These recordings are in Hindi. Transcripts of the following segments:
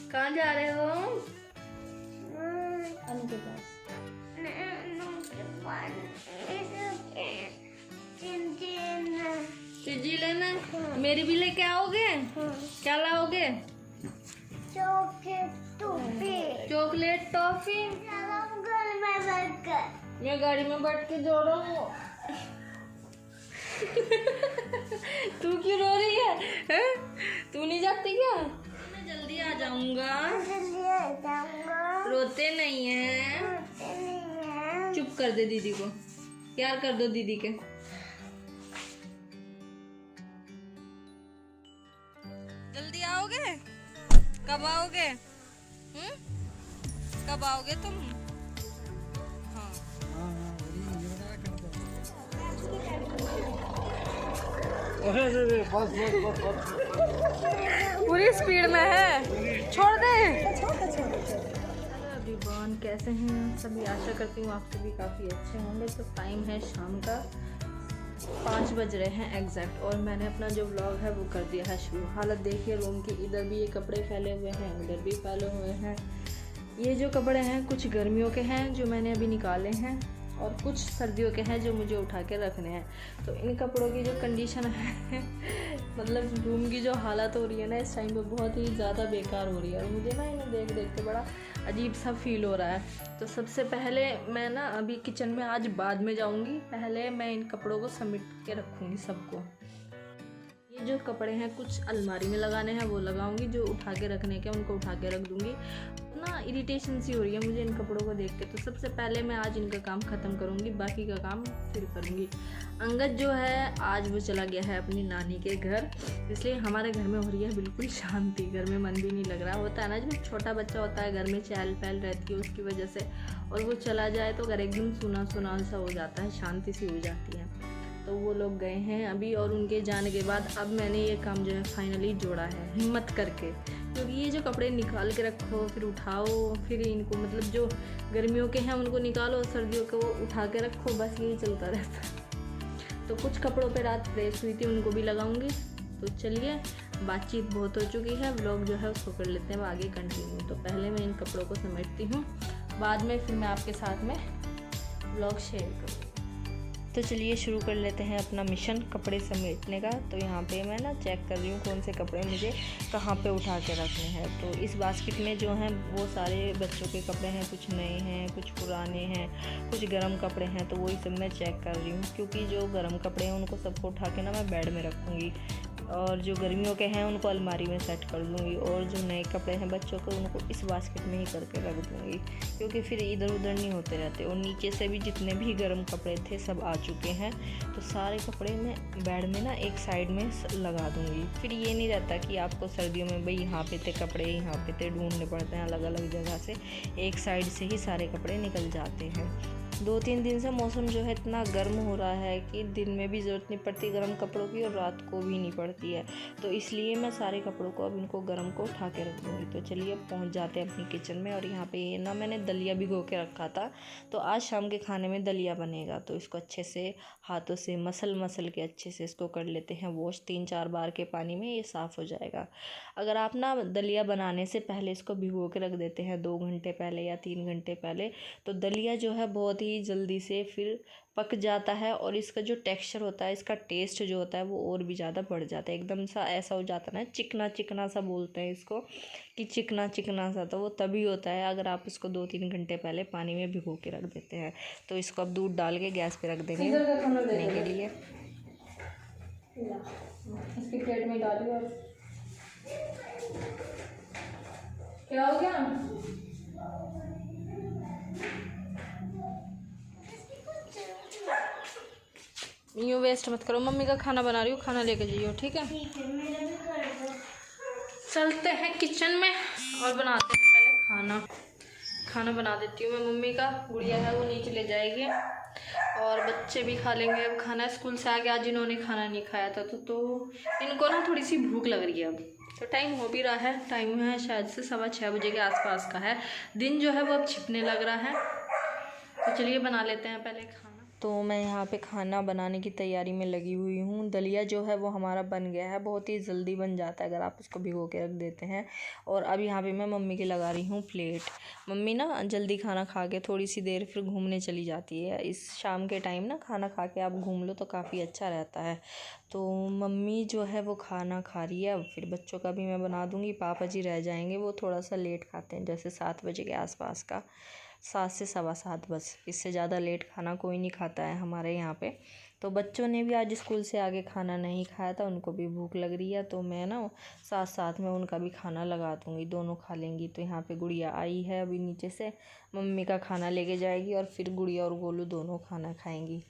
कहाँ जा रहे हो? अनु के पास। चिंजी लेना? मेरी भी लेके आओगे? क्या लाओगे? Chocolate toffee. मैं गाड़ी में बैठ के जो रहा हूँ। तू क्यों रो रही है? तू नहीं जाती क्या? मैं जल्दी आ जाऊंगा। रोते नहीं है। चुप कर दे दीदी को, प्यार कर दो दीदी के। जल्दी आओगे? कब आओगे? कब आओगे तुम? हाँ। पूरी स्पीड में है, छोड़ दे। एवरीवन, कैसे हैं सभी? आशा करती हूँ आप सभी काफ़ी अच्छे होंगे। तो टाइम है शाम का 5 बज रहे हैं एग्जैक्ट, और मैंने अपना जो व्लॉग है वो कर दिया है शुरू। हालत देखिए रूम की, इधर भी ये कपड़े फैले हुए हैं, उधर भी फैले हुए हैं। ये जो कपड़े हैं कुछ गर्मियों के हैं जो मैंने अभी निकाले हैं, और कुछ सर्दियों के हैं जो मुझे उठा के रखने हैं। तो इन कपड़ों की जो कंडीशन है मतलब रूम की जो हालत हो रही है ना इस टाइम पे, बहुत ही ज़्यादा बेकार हो रही है। और मुझे ना इन्हें देख देख के बड़ा अजीब सा फील हो रहा है। तो सबसे पहले मैं ना अभी किचन में आज बाद में जाऊंगी, पहले मैं इन कपड़ों को समेट के रखूँगी सबको। ये जो कपड़े हैं कुछ अलमारी में लगाने हैं वो लगाऊंगी, जो उठा के रखने के उनको उठा के रख दूंगी। ना इरिटेशन सी हो रही है मुझे इन कपड़ों को देख के। तो सबसे पहले मैं आज इनका काम ख़त्म करूंगी, बाकी का काम फिर करूंगी। अंगद जो है आज वो चला गया है अपनी नानी के घर, इसलिए हमारे घर में हो रही है बिल्कुल शांति। घर में मन भी नहीं लग रहा होता है ना, जब छोटा बच्चा होता है घर में चहल पहल रहती है उसकी वजह से, और वो चला जाए तो घर एकदम सुना सुना सा हो जाता है, शांति सी हो जाती है। तो वो लोग गए हैं अभी, और उनके जाने के बाद अब मैंने ये काम जो है फाइनली जोड़ा है हिम्मत करके। क्योंकि ये जो कपड़े निकाल के रखो फिर उठाओ, फिर इनको मतलब जो गर्मियों के हैं उनको निकालो, सर्दियों के वो उठा के रखो, बस यही चलता रहता है। तो कुछ कपड़ों पे रात प्रेस हुई थी उनको भी लगाऊंगी। तो चलिए, बातचीत बहुत हो चुकी है, व्लॉग जो है उसको कर लेते हैं आगे कंटिन्यू। तो पहले मैं इन कपड़ों को समेटती हूँ, बाद में फिर मैं आपके साथ में व्लॉग शेयर करूँगी। तो चलिए शुरू कर लेते हैं अपना मिशन कपड़े समेटने का। तो यहाँ पे मैं ना चेक कर रही हूँ कौन से कपड़े मुझे कहाँ पे उठा के रखने हैं। तो इस बास्केट में जो हैं वो सारे बच्चों के कपड़े हैं, कुछ नए हैं कुछ पुराने हैं, कुछ गर्म कपड़े हैं। तो वही सब मैं चेक कर रही हूँ, क्योंकि जो गर्म कपड़े हैं उनको सबको उठा के ना मैं बेड में रखूँगी, और जो गर्मियों के हैं उनको अलमारी में सेट कर दूँगी, और जो नए कपड़े हैं बच्चों को उनको इस बास्केट में ही करके रख दूँगी, क्योंकि फिर इधर उधर नहीं होते रहते। और नीचे से भी जितने भी गर्म कपड़े थे सब आ चुके हैं, तो सारे कपड़े मैं बेड में ना एक साइड में लगा दूँगी। फिर ये नहीं रहता कि आपको सर्दियों में भाई यहाँ पे थे कपड़े, यहाँ पे थे, ढूंढने पड़ते हैं अलग अलग जगह से। एक साइड से ही सारे कपड़े निकल जाते हैं। 2-3 दिन से मौसम जो है इतना गर्म हो रहा है कि दिन में भी ज़रूरत नहीं पड़ती गर्म कपड़ों की, और रात को भी नहीं पड़ती है। तो इसलिए मैं सारे कपड़ों को अब इनको गर्म को उठा के रख दूँगी। तो चलिए पहुंच जाते हैं अपनी किचन में। और यहाँ पे ना मैंने दलिया भिगो के रखा था, तो आज शाम के खाने में दलिया बनेगा। तो इसको अच्छे से हाथों से मसल के अच्छे से इसको कर लेते हैं वॉश, 3-4 बार के पानी में ये साफ़ हो जाएगा। अगर आप ना दलिया बनाने से पहले इसको भिगो के रख देते हैं 2 घंटे पहले या 3 घंटे पहले, तो दलिया जो है बहुत ही जल्दी से फिर पक जाता है, और इसका जो टेक्सचर होता है, इसका टेस्ट जो होता है वो और भी ज़्यादा बढ़ जाता है। एकदम सा ऐसा हो जाता है ना, चिकना चिकना सा बोलते हैं इसको, कि चिकना चिकना सा, तो वो तभी होता है अगर आप इसको 2-3 घंटे पहले पानी में भिगो के रख देते हैं। तो इसको अब दूध डाल के गैस पे रख देंगे रखने के लिए। इसकी प्लेट में डालिए। और क्या हो गया? यूँ वेस्ट मत करो, मम्मी का खाना बना रही हूँ, खाना लेके जाइयो, ठीक है? चलते हैं किचन में और बनाते हैं पहले खाना बना देती हूँ मैं। मम्मी का गुड़िया है वो नीचे ले जाएगी, और बच्चे भी खा लेंगे अब खाना। स्कूल से आके आज इन्होंने खाना नहीं खाया था, तो इनको ना थोड़ी सी भूख लग रही है अब। तो टाइम हो भी रहा है, टाइम है शायद से 6:15 बजे के आसपास का है। दिन जो है वो अब छिपने लग रहा है। तो चलिए बना लेते हैं पहले खाना। तो मैं यहाँ पे खाना बनाने की तैयारी में लगी हुई हूँ। दलिया जो है वो हमारा बन गया है, बहुत ही जल्दी बन जाता है अगर आप उसको भिगो के रख देते हैं। और अब यहाँ पे मैं मम्मी की लगा रही हूँ प्लेट। मम्मी ना जल्दी खाना खा के थोड़ी सी देर फिर घूमने चली जाती है। इस शाम के टाइम ना खाना खा के आप घूम लो तो काफ़ी अच्छा रहता है। तो मम्मी जो है वो खाना खा रही है। अब फिर बच्चों का भी मैं बना दूँगी। पापा जी रह जाएंगे, वो थोड़ा सा लेट खाते हैं, जैसे 7 बजे के आसपास का, 7 से 7:15 बस। इससे ज़्यादा लेट खाना कोई नहीं खाता है हमारे यहाँ पे। तो बच्चों ने भी आज स्कूल से आगे खाना नहीं खाया था, उनको भी भूख लग रही है, तो मैं ना साथ साथ में उनका भी खाना लगा दूँगी, दोनों खा लेंगी। तो यहाँ पे गुड़िया आई है अभी नीचे से, मम्मी का खाना लेके जाएगी और फिर गुड़िया और गोलू दोनों खाना खाएंगी।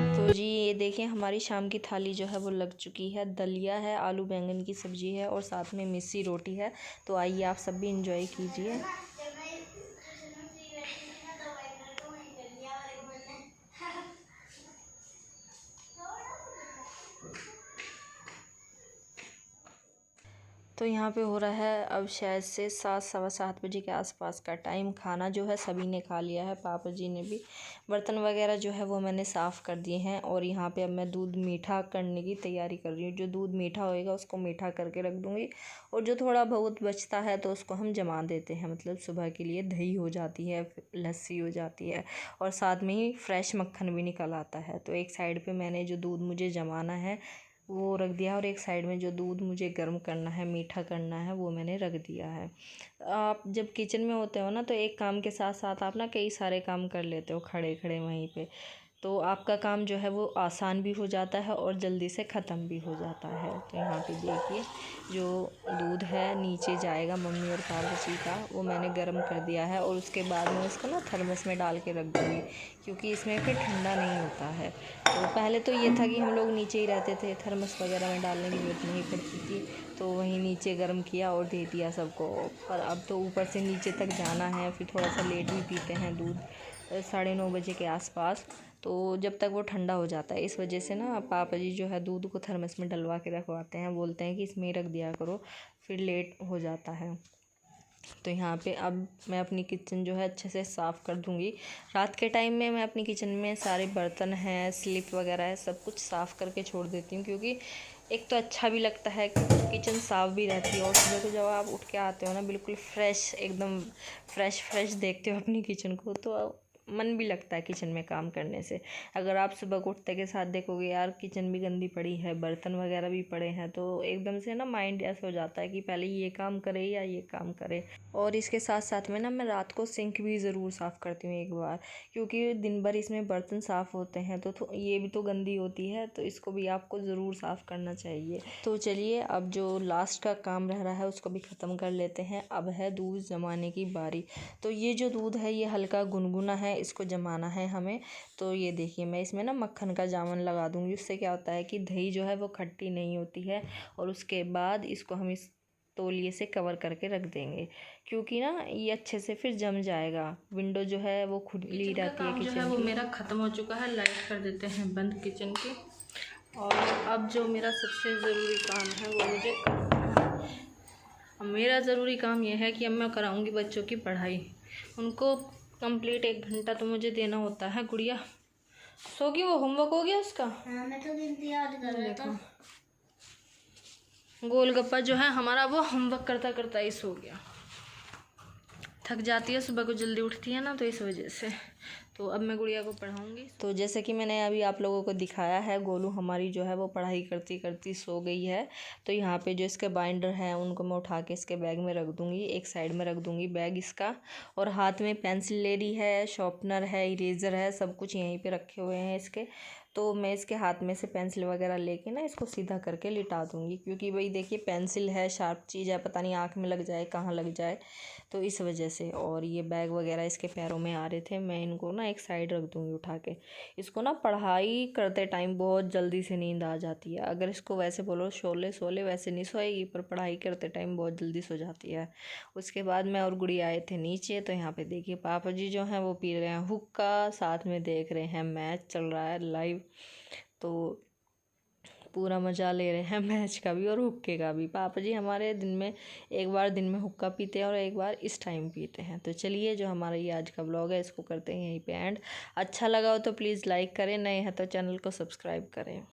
तो जी ये देखिए हमारी शाम की थाली जो है वो लग चुकी है। दलिया है, आलू बैंगन की सब्ज़ी है और साथ में मिस्सी रोटी है। तो आइए आप सब भी इंजॉय कीजिए। तो यहाँ पे हो रहा है अब शायद से 7 सवा 7 बजे के आसपास का टाइम। खाना जो है सभी ने खा लिया है, पापा जी ने भी। बर्तन वगैरह जो है वो मैंने साफ़ कर दिए हैं और यहाँ पे अब मैं दूध मीठा करने की तैयारी कर रही हूँ। जो दूध मीठा होएगा उसको मीठा करके रख दूँगी और जो थोड़ा बहुत बचता है तो उसको हम जमा देते हैं, मतलब सुबह के लिए दही हो जाती है, लस्सी हो जाती है और साथ में ही फ्रेश मक्खन भी निकल आता है। तो एक साइड पर मैंने जो दूध मुझे जमाना है वो रख दिया और एक साइड में जो दूध मुझे गर्म करना है, मीठा करना है, वो मैंने रख दिया है। आप जब किचन में होते हो ना तो एक काम के साथ साथ आप ना कई सारे काम कर लेते हो खड़े खड़े वहीं पे, तो आपका काम जो है वो आसान भी हो जाता है और जल्दी से ख़त्म भी हो जाता है। तो यहाँ पे देखिए जो दूध है नीचे जाएगा मम्मी और पापा जी का, वो मैंने गर्म कर दिया है और उसके बाद मैं उसको ना थर्मस में डाल के रख दूँगी, क्योंकि इसमें फिर ठंडा नहीं होता है। तो पहले तो ये था कि हम लोग नीचे ही रहते थे, थर्मस वगैरह में डालने की ज़रूरत नहीं पड़ती थी, तो वहीं नीचे गर्म किया और दे दिया सबको। पर अब तो ऊपर से नीचे तक जाना है, फिर थोड़ा सा लेट भी पीते हैं दूध, 9:30 बजे के आसपास। तो जब तक वो ठंडा हो जाता है, इस वजह से ना पापा जी जो है दूध को थर्मस में डलवा के रखवाते हैं, बोलते हैं कि इसमें ही रख दिया करो, फिर लेट हो जाता है। तो यहाँ पे अब मैं अपनी किचन जो है अच्छे से साफ़ कर दूँगी। रात के टाइम में मैं अपनी किचन में सारे बर्तन हैं, स्लिप वगैरह है, सब कुछ साफ़ करके छोड़ देती हूँ, क्योंकि एक तो अच्छा भी लगता है, किचन साफ़ भी रहती है और सुबह को जब आप उठ के आते हो ना बिल्कुल फ्रेश, एकदम फ्रेश देखते हो अपनी किचन को, तो मन भी लगता है किचन में काम करने से। अगर आप सुबह को उठते के साथ देखोगे यार किचन भी गंदी पड़ी है, बर्तन वगैरह भी पड़े हैं, तो एकदम से ना माइंड ऐसा हो जाता है कि पहले ये काम करे या ये काम करे। और इसके साथ साथ में ना मैं रात को सिंक भी ज़रूर साफ़ करती हूँ एक बार, क्योंकि दिन भर इसमें बर्तन साफ़ होते हैं तो ये भी तो गंदी होती है, तो इसको भी आपको ज़रूर साफ़ करना चाहिए। तो चलिए अब जो लास्ट का काम रह रहा है उसको भी ख़त्म कर लेते हैं। अब है दूध जमाने की बारी। तो ये जो दूध है ये हल्का गुनगुना है, इसको जमाना है हमें। तो ये देखिए मैं इसमें ना मक्खन का जामन लगा दूँगी, उससे क्या होता है कि दही जो है वो खट्टी नहीं होती है। और उसके बाद इसको हम इस तौलिए से कवर करके रख देंगे, क्योंकि ना ये अच्छे से फिर जम जाएगा। विंडो जो है वो खुली रहती है किचन की। वो मेरा ख़त्म हो चुका है, लाइट कर देते हैं बंद किचन की। और अब जो मेरा सबसे ज़रूरी काम है वो मुझे करना है। अब मेरा ज़रूरी काम ये है कि अब मैं कराऊँगी बच्चों की पढ़ाई। उनको कंप्लीट 1 घंटा तो मुझे देना होता है। गुड़िया सो गई, वो होमवर्क हो गया उसका? हाँ, मैं तो गिनती याद कर रहा था। गोलगप्पा जो है हमारा वो होमवर्क करता करता ही सो गया। थक जाती है, सुबह को जल्दी उठती है ना, तो इस वजह से। तो अब मैं गुड़िया को पढ़ाऊँगी। तो जैसे कि मैंने अभी आप लोगों को दिखाया है, गोलू हमारी जो है वो पढ़ाई करती करती सो गई है। तो यहाँ पे जो इसके बाइंडर हैं उनको मैं उठा के इसके बैग में रख दूँगी, एक साइड में रख दूँगी बैग इसका। और हाथ में पेंसिल ले रही है, शॉर्पनर है, इरेज़र है, सब कुछ यहीं पे रखे हुए हैं इसके। तो मैं इसके हाथ में से पेंसिल वगैरह लेके ना इसको सीधा करके लिटा दूँगी, क्योंकि भाई देखिए पेंसिल है, शार्प चीज़ है, पता नहीं आँख में लग जाए, कहाँ लग जाए, तो इस वजह से। और ये बैग वगैरह इसके पैरों में आ रहे थे, मैं इनको ना एक साइड रख दूँगी उठा के। इसको ना पढ़ाई करते टाइम बहुत जल्दी से नींद आ जाती है। अगर इसको वैसे बोलो सोले सोले, वैसे नहीं सोएगी, पर पढ़ाई करते टाइम बहुत जल्दी सो जाती है। उसके बाद मैं और गुड़िया आए थे नीचे, तो यहाँ पे देखिए पापा जी जो हैं वो पी रहे हैं हुक्का, साथ में देख रहे हैं मैच चल रहा है लाइव, तो पूरा मज़ा ले रहे हैं मैच का भी और हुक्के का भी। पापा जी हमारे दिन में एक बार दिन में हुक्का पीते हैं और एक बार इस टाइम पीते हैं। तो चलिए, जो हमारा ये आज का व्लॉग है इसको करते हैं यहीं पे एंड। अच्छा लगा हो तो प्लीज़ लाइक करें, नए हैं तो चैनल को सब्सक्राइब करें।